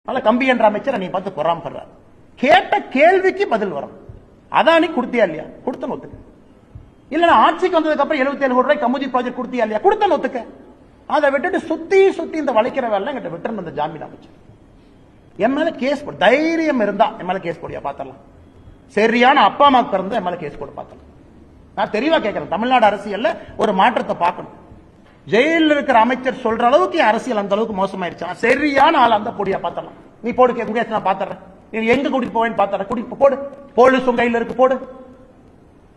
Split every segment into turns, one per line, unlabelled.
கம்பி என்ற அமைச்சர் நீ பார்த்து பொறாமப்படுறார். கேட்ட கேள்விக்கு பதில் வரும். அதானி கொடுத்தியா இல்லையா? கொடுத்த ஒத்துக்க. இல்ல ஆட்சிக்கு வந்ததுக்கு அப்புறம் 77 கோடி ரூபாய் கமுதி ப்ராஜெக்ட் கொடுத்தியா இல்லையா? கொடுத்த ஒத்துக்க. அதை விட்டுட்டு சுத்தி சுத்தி இந்த வளைக்கிற வேலை என்கிட்ட விட்டு அந்த ஜாமீன் அமைச்சர் என் மேல கேஸ் போடு. தைரியம் இருந்தா என் மேல கேஸ் போடியா பார்த்தலாம். சரியான அப்பா அம்மா பிறந்த என் மேல கேஸ் போட பார்த்தலாம். நான் தெளிவா கேட்கிறேன். தமிழ்நாடு அரசியல்ல ஒரு மாற்றத்தை பார்க்கணும். ஜெயிலில் இருக்கிற அமைச்சர் சொல்ற அளவுக்கு அரசியல் அந்த அளவுக்கு மோசமாயிருச்சு. சரியான ஆள் அந்த பொடியா பார்த்தலாம். நீ போடு கேட்க நான் பாத்துறேன். நீ எங்க கூட்டிட்டு போவேன்னு பாத்துறேன். கூட்டிட்டு போடு. போலீஸ் உங்க கையில இருக்கு போடு.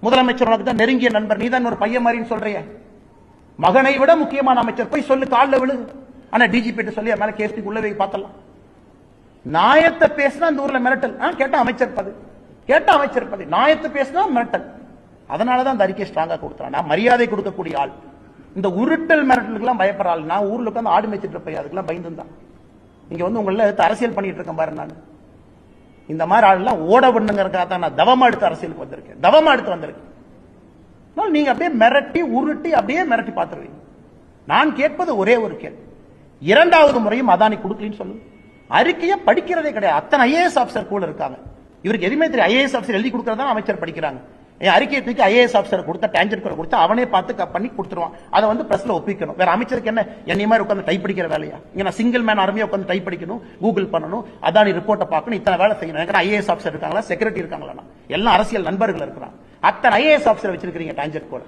முதலமைச்சர் உனக்கு தான் நெருங்கிய நண்பர். நீ தான் ஒரு பையன் மாதிரின்னு சொல்றிய. மகனை விட முக்கியமான அமைச்சர் போய் சொல்லு, காலில் விழுது. ஆனா டிஜிபி சொல்லி மேல கேஸ் உள்ளவே பார்த்தலாம். நாயத்தை பேசினா இந்த ஊர்ல மிரட்டல். கேட்டா அமைச்சர் பதவி, கேட்டா அமைச்சர் பதவி. நாயத்தை பேசினா மிரட்டல். அதனாலதான் அந்த அறிக்கை ஸ்ட்ராங்கா கொடுத்தான். நான் மரியாதை கொடுக்கக்கூடிய ஆள். இந்த உருட்டல் மிரட்டலுக்கு பயப்படுற ஆள். நான் ஊர்ல உட்காந்து ஆடு மேய்ச்சிட்டு இருப்பேன். அதுக்கெல்லாம் பயந்துதான் இங்க வந்து உங்களை அரசியல் பண்ணிட்டு இருக்கேன் பாரு. நான் இந்த மாதிரி ஆள் ஓட விடணுங்கிறதுக்காக தான் நான் தவமா எடுத்து அரசியலுக்கு வந்திருக்கேன். தவமா எடுத்து வந்திருக்கேன். நீங்க அப்படியே மிரட்டி உருட்டி அப்படியே மிரட்டி பார்த்துருவீங்க. நான் கேட்பது ஒரே ஒரு கேள்வி. இரண்டாவது முறையும் அதானி கொடுக்கலன்னு சொல்லு. அறிக்கையை படிக்கிறதே கிடையாது. அத்தனை ஐஏஎஸ் ஆபிசர் கூட இருக்காங்க. இவருக்கு எதுவுமே தெரியும். ஐஏஎஸ் ஆபிசர் எழுதி கொடுக்கறதா அமைச்சர் படிக்கிறாங்க. அறிக்கையை தூக்கி ஐஏஎஸ் ஆபிசர் கொடுத்தா டேஞ்சர் கொடுத்தா அவனே பார்த்து பண்ணி கொடுத்துருவான். அதை வந்து பிரஸ்ல ஒப்பிக்கணும். வேற அமைச்சருக்கு என்ன என்னை மாதிரி உட்காந்து டைப் படிக்கிற வேலையா? இங்க நான் சிங்கிள் மேன் ஆர்மியா உட்காந்து டைப் படிக்கணும், கூகுள் பண்ணணும், அதானி ரிப்போர்ட்டை பார்க்கணும், இத்தனை வேலை செய்யணும். எனக்கு ஐஏஎஸ் ஆபிசர் இருக்காங்களா, செக்ரட்டரி இருக்காங்களா? எல்லாம் அரசியல் நண்பர்கள் இருக்கிறாங்க. அத்தனை ஐஏஎஸ் ஆபிசர் வச்சிருக்கீங்க டேஞ்சர் கூட.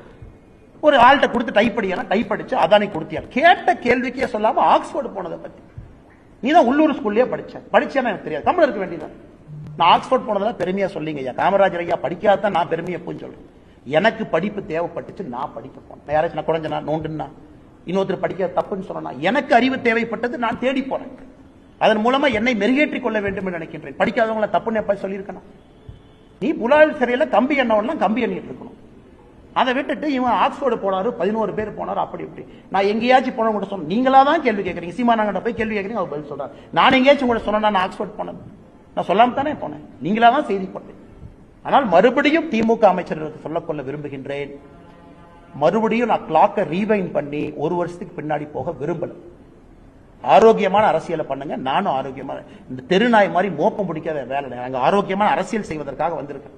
ஒரு ஆள்கிட்ட கொடுத்து டைப் படிக்கணும். டைப் படிச்சு அதானி கொடுத்தியா? கேட்ட கேள்விக்கே சொல்லாம ஆக்ஸ்போர்டு போனதை பத்தி நீ தான் உள்ளூர் ஸ்கூல்லயே படிச்சேன்னு எனக்கு தெரியாது. தமிழ் இருக்க வேண்டியதான். நான் ஆக்ஸ்போர்ட் போனதெல்லாம் பெருமையா சொல்லிங்க ஐயா. காமராஜர் ஐயா படிக்காதான் நான் பெருமையை போய் சொல்றேன். எனக்கு படிப்பு தேவைப்பட்டுச்சு, நான் படிக்க போனேன். யாராச்சும் நான் குறைஞ்சனா நோண்டுன்னா இன்னொருத்தர் படிக்க தப்புன்னு சொன்னா எனக்கு அறிவு தேவைப்பட்டது, நான் தேடி போனேன். அதன் மூலமா என்னை மெருகேற்றிக் கொள்ள வேண்டும் என்று நினைக்கின்றேன். படிக்காதவங்களை தப்புன்னு எப்ப சொல்லியிருக்கணும்? நீ புலால் சிறையில கம்பி எண்ணவெல்லாம் கம்பி எண்ணிட்டு இருக்கணும். அதை விட்டுட்டு இவன் ஆக்ஸ்போர்டு போனாரு, 11 பேர் போனாரு, அப்படி இப்படி. நான் எங்கேயாச்சும் போன கூட சொன்ன நீங்களா தான் கேள்வி கேட்கறீங்க. சீமானாங்கிட்ட போய் கேள்வி கேட்கறீங்க, அவர் பதில் சொல்றாரு. நான் எங்கேயாச்சும் கூட சொன்னா நான் ஆக்ஸ்போர்ட் போனேன்? நான் சொல்லாம தானே போனேன். நீங்களா தான் செய்தி போட்டேன். ஆனால் மறுபடியும் திமுக அமைச்சர்களுக்கு சொல்லக்கொள்ள விரும்புகின்றேன். மறுபடியும் நான் கிளாக்கை ரீவைண்ட் பண்ணி ஒரு வருஷத்துக்கு பின்னாடி போக விரும்பல. ஆரோக்கியமான அரசியலை பண்ணுங்க. நானும் ஆரோக்கியமான இந்த தெருநாய் மாதிரி மோப்பம் பிடிக்காத வேலை. நாங்க ஆரோக்கியமான அரசியல் செய்வதற்காக வந்திருக்கேன்.